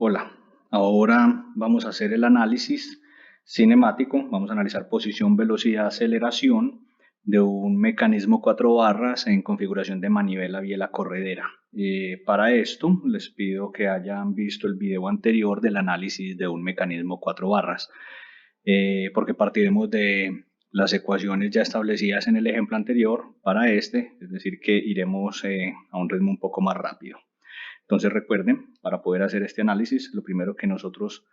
Hola, ahora vamos a hacer el análisis cinemático. Vamos a analizar posición, velocidad, aceleración de un mecanismo 4 barras en configuración de manivela biela corredera. Para esto les pido que hayan visto el video anterior del análisis de un mecanismo 4 barras, porque partiremos de las ecuaciones ya establecidas en el ejemplo anterior para este, es decir, que iremos a un ritmo un poco más rápido. Entonces recuerden, para poder hacer este análisis, lo primero que nosotros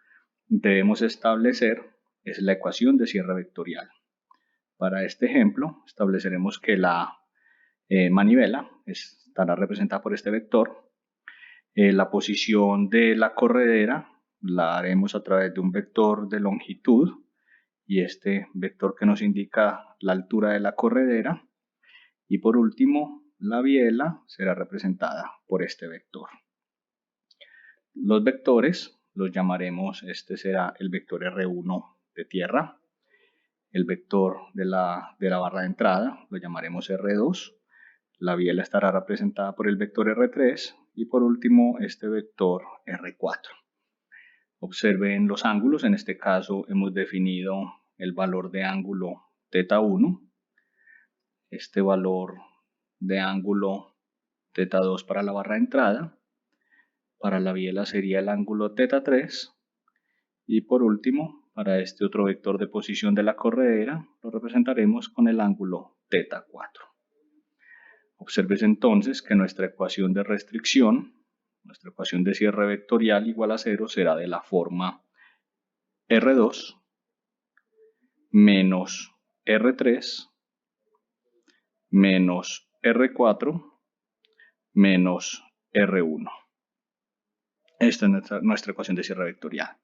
debemos establecer es la ecuación de cierre vectorial. Para este ejemplo, estableceremos que la manivela estará representada por este vector. La posición de la corredera la haremos a través de un vector de longitud y este vector que nos indica la altura de la corredera. Y por último, la biela será representada por este vector. Los vectores los llamaremos, este será el vector R1 de tierra, el vector de la barra de entrada lo llamaremos R2, la biela estará representada por el vector R3 y por último este vector R4. Observen los ángulos, en este caso hemos definido el valor de ángulo θ1, este valor de ángulo θ2 para la barra de entrada. Para la biela sería el ángulo θ3 y por último, para este otro vector de posición de la corredera, lo representaremos con el ángulo θ4. Observes entonces que nuestra ecuación de restricción, nuestra ecuación de cierre vectorial igual a 0 será de la forma R2 menos R3 menos R4 menos R1. Esta es nuestra ecuación de cierre vectorial.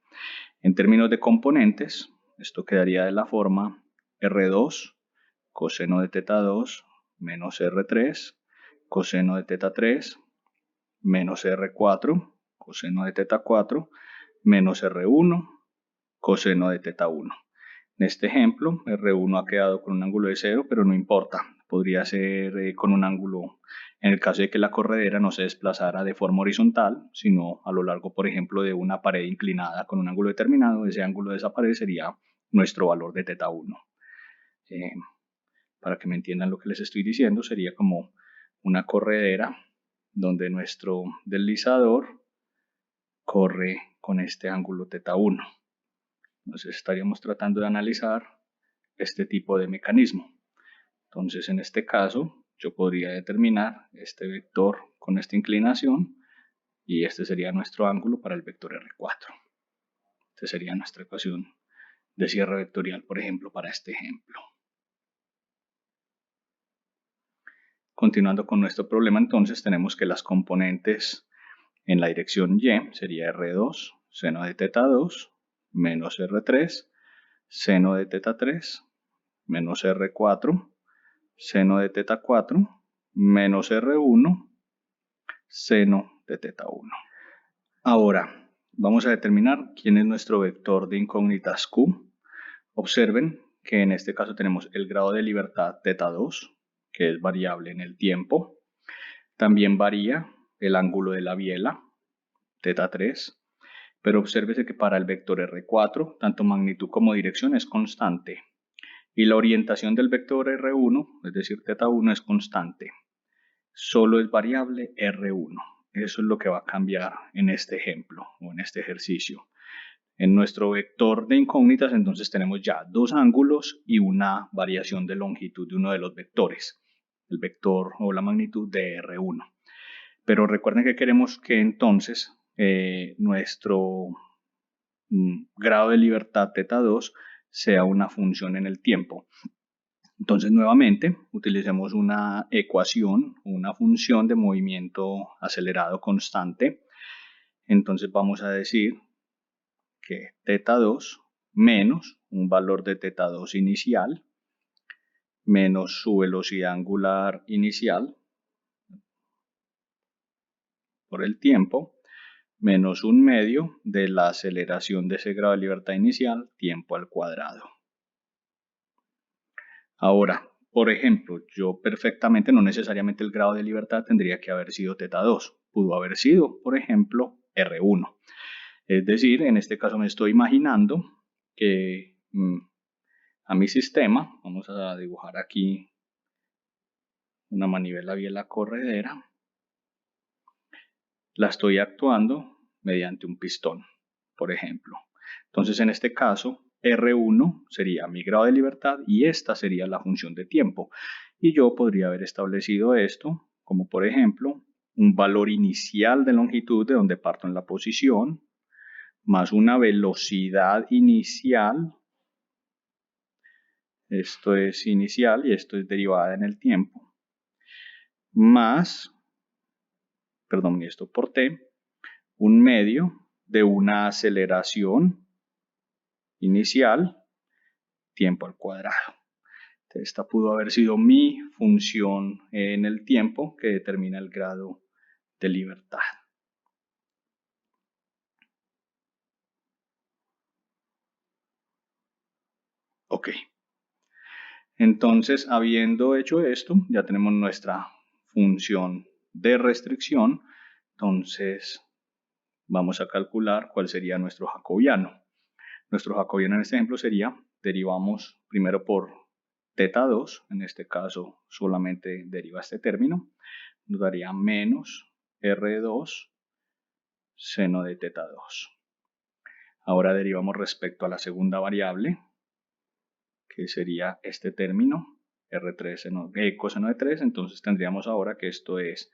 En términos de componentes, esto quedaría de la forma R2 coseno de θ2 menos R3 coseno de θ3 menos R4 coseno de θ4 menos R1 coseno de θ1. En este ejemplo, R1 ha quedado con un ángulo de 0, pero no importa. Podría ser con un ángulo, en el caso de que la corredera no se desplazara de forma horizontal, sino a lo largo, por ejemplo, de una pared inclinada con un ángulo determinado. Ese ángulo de esa pared sería nuestro valor de θ1. Para que me entiendan lo que les estoy diciendo, sería como una corredera donde nuestro deslizador corre con este ángulo θ1. Entonces estaríamos tratando de analizar este tipo de mecanismo. Entonces en este caso yo podría determinar este vector con esta inclinación y este sería nuestro ángulo para el vector R4. Esta sería nuestra ecuación de cierre vectorial, por ejemplo, para este ejemplo. Continuando con nuestro problema, entonces tenemos que las componentes en la dirección Y sería R2 seno de θ2 menos R3 seno de θ3 menos R4 seno de θ4 menos R1 seno de θ1. Ahora vamos a determinar quién es nuestro vector de incógnitas Q. Observen que en este caso tenemos el grado de libertad θ2, que es variable en el tiempo. También varía el ángulo de la biela, θ3, pero obsérvese que para el vector R4, tanto magnitud como dirección es constante. Y la orientación del vector R1, es decir, θ1, es constante. Solo es variable R1. Eso es lo que va a cambiar en este ejemplo o en este ejercicio. En nuestro vector de incógnitas, entonces tenemos ya dos ángulos y una variación de longitud de uno de los vectores, el vector o la magnitud de R1. Pero recuerden que queremos que entonces nuestro grado de libertad θ2 sea una función en el tiempo. Entonces nuevamente utilicemos una ecuación, una función de movimiento acelerado constante. Entonces vamos a decir que θ2 menos un valor de θ2 inicial menos su velocidad angular inicial por el tiempo menos un medio de la aceleración de ese grado de libertad inicial, tiempo al cuadrado. Ahora, por ejemplo, yo perfectamente, no necesariamente el grado de libertad tendría que haber sido θ2. Pudo haber sido, por ejemplo, R1. Es decir, en este caso me estoy imaginando que a mi sistema, vamos a dibujar aquí una manivela biela corredera, la estoy actuando mediante un pistón, por ejemplo. Entonces, en este caso, R1 sería mi grado de libertad y esta sería la función de tiempo. Y yo podría haber establecido esto como, por ejemplo, un valor inicial de longitud de donde parto en la posición, más una velocidad inicial. Esto es inicial y esto es derivada en el tiempo. Más, perdón, esto por t, un medio de una aceleración inicial, tiempo al cuadrado. Esta pudo haber sido mi función en el tiempo que determina el grado de libertad. Ok. Entonces, habiendo hecho esto, ya tenemos nuestra función de restricción. Entonces, vamos a calcular cuál sería nuestro jacobiano. Nuestro jacobiano en este ejemplo sería, derivamos primero por θ2, en este caso solamente deriva este término, nos daría menos R2 seno de θ2. Ahora derivamos respecto a la segunda variable, que sería este término, R3 coseno de 3, entonces tendríamos ahora que esto es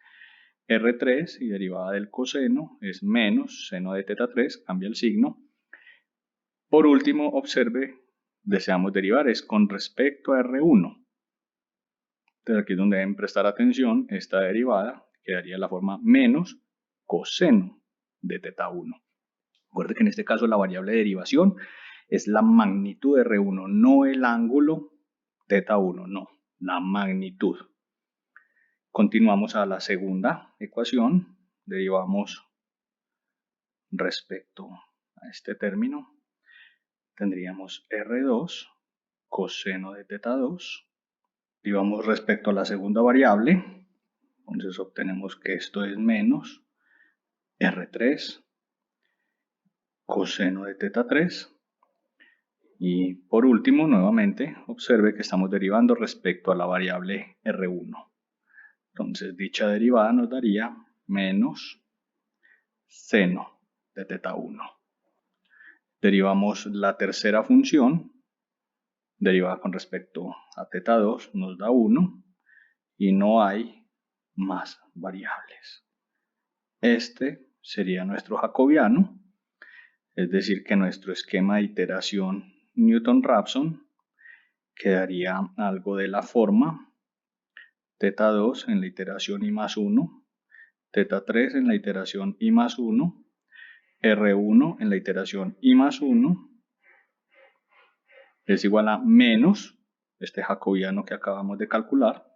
R3 y derivada del coseno es menos seno de θ3, cambia el signo. Por último, observe, deseamos derivar es con respecto a R1. Entonces aquí es donde deben prestar atención, esta derivada quedaría la forma menos coseno de θ1. Recuerde que en este caso la variable de derivación es la magnitud de R1, no el ángulo θ1, no, la magnitud. Continuamos a la segunda ecuación, derivamos respecto a este término, tendríamos R2 coseno de θ2, derivamos respecto a la segunda variable, entonces obtenemos que esto es menos R3 coseno de θ3. Y por último, nuevamente, observe que estamos derivando respecto a la variable R1. Entonces, dicha derivada nos daría menos seno de θ1. Derivamos la tercera función, derivada con respecto a θ2, nos da 1 y no hay más variables. Este sería nuestro jacobiano, es decir, que nuestro esquema de iteración Newton-Raphson quedaría algo de la forma θ2 en la iteración i más 1, θ3 en la iteración i más 1, R1 en la iteración i más 1 es igual a menos este jacobiano que acabamos de calcular,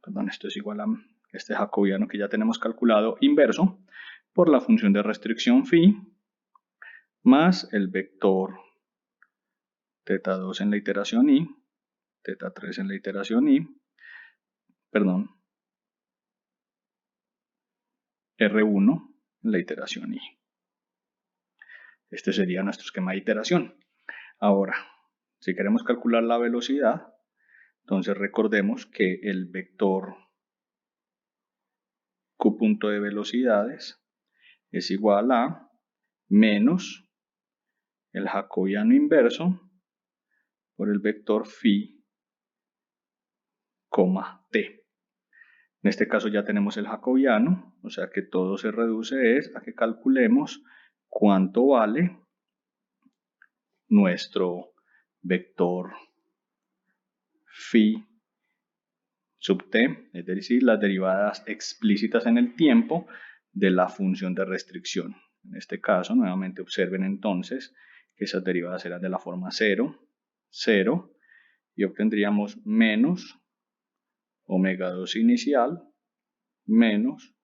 perdón, esto es igual a este jacobiano que ya tenemos calculado inverso por la función de restricción phi más el vector θ2 en la iteración i, θ3 en la iteración i, perdón, R1 en la iteración i. Este sería nuestro esquema de iteración. Ahora, si queremos calcular la velocidad, entonces recordemos que el vector Q punto de velocidades es igual a menos el jacobiano inverso por el vector phi, t. En este caso ya tenemos el jacobiano, o sea que todo se reduce a que calculemos cuánto vale nuestro vector phi sub t, es decir, las derivadas explícitas en el tiempo de la función de restricción. En este caso, nuevamente observen entonces que esas derivadas eran de la forma 0, 0, y obtendríamos menos omega 2 inicial menos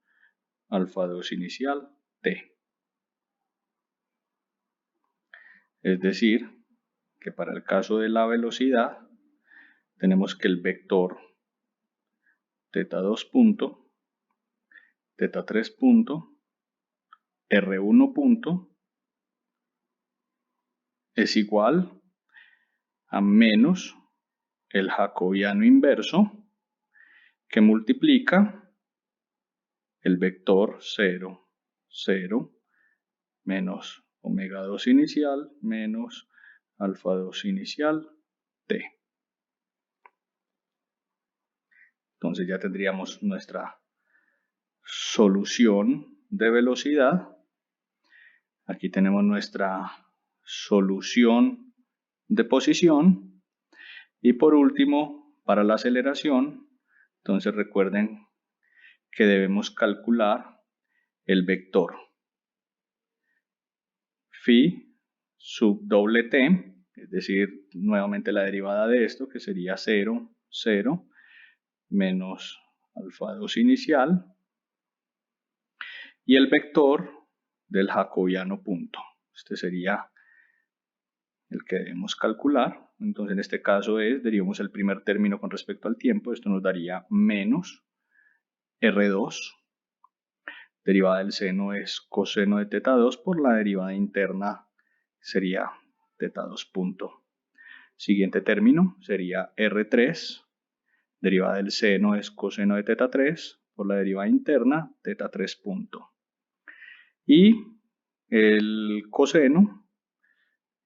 alfa 2 inicial t. Es decir, que para el caso de la velocidad tenemos que el vector θ2 punto, θ3 punto, R1 punto es igual a menos el jacobiano inverso que multiplica el vector 0, 0, menos omega 2 inicial, menos alfa 2 inicial, t. Entonces ya tendríamos nuestra solución de velocidad. Aquí tenemos nuestra solución de posición. Y por último, para la aceleración, entonces recuerden que debemos calcular el vector phi sub doble t, es decir, nuevamente la derivada de esto, que sería 0, 0, menos alfa 2 inicial, y el vector del jacobiano punto. Este sería el que debemos calcular. Entonces en este caso derivamos el primer término con respecto al tiempo. Esto nos daría menos R2. Derivada del seno es coseno de teta 2 por la derivada interna sería teta 2 punto. Siguiente término sería R3. Derivada del seno es coseno de teta 3 por la derivada interna teta 3 punto. Y el coseno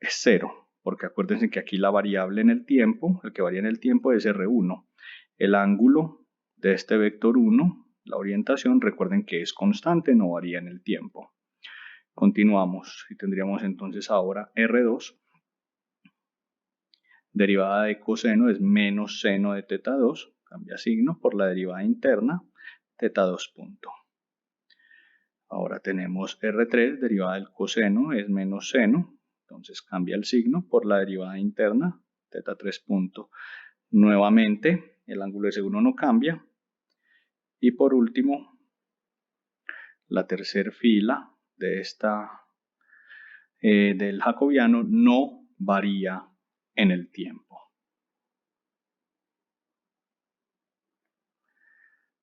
es 0, porque acuérdense que aquí la variable en el tiempo, el que varía en el tiempo es R1. El ángulo de este vector 1, la orientación, recuerden que es constante, no varía en el tiempo. Continuamos y tendríamos entonces ahora R2. Derivada de coseno es menos seno de teta 2, cambia signo por la derivada interna, teta 2 punto. Ahora tenemos R3, derivada del coseno es menos seno, entonces cambia el signo por la derivada interna, teta 3 punto. Nuevamente, el ángulo de S1 no cambia. Y por último, la tercera fila de del jacobiano no varía en el tiempo.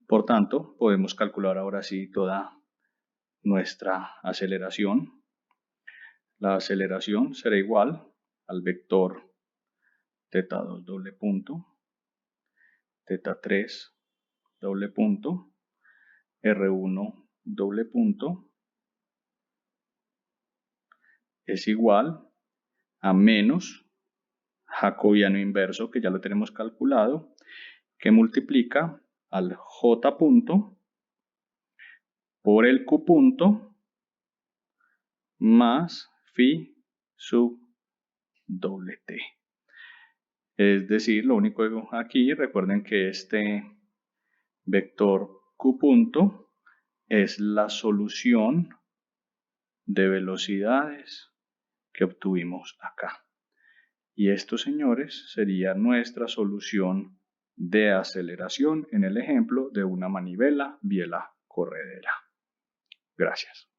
Por tanto, podemos calcular ahora sí toda nuestra aceleración. La aceleración será igual al vector teta 2 doble punto, teta 3 doble punto, R1 doble punto es igual a menos jacobiano inverso, que ya lo tenemos calculado, que multiplica al J punto por el Q punto más phi sub doble t. Es decir, lo único aquí, recuerden que este vector Q punto es la solución de velocidades que obtuvimos acá. Y esto, señores, sería nuestra solución de aceleración en el ejemplo de una manivela biela corredera. Gracias.